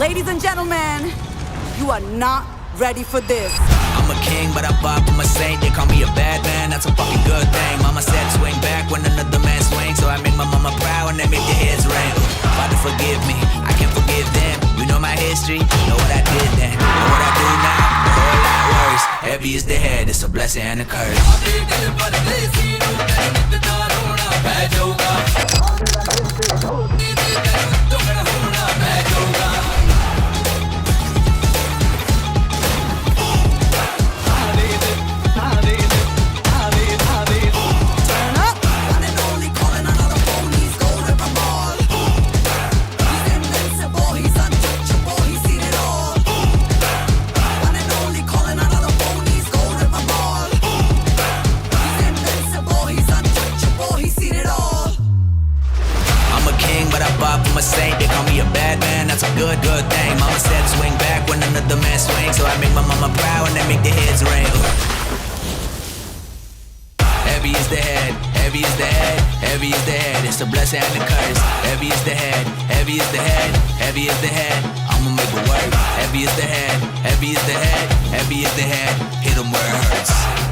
Ladies and gentlemen, you are not ready for this. I'm a king, but I bop, I'm a saint. They call me a bad man, that's a fucking good thing. Mama said swing back when another man swings, so I make my mama proud and they make their heads ring. Father, forgive me, I can't forgive them. You know my history, know what I did then. Know what I do now, a whole lot worse. Heavy is the head, it's a blessing and a curse. I'm a saint, they call me a bad man, that's a good thing. Mama said swing back when another man swings, so I make my mama proud and they make their heads ring. Heavy is the head, heavy is the head, heavy is the head, it's a blessing and a curse. Heavy is the head, heavy is the head, heavy is the head, I'ma make it work. Heavy is the head, heavy is the head, heavy is the head, hit 'em where it hurts.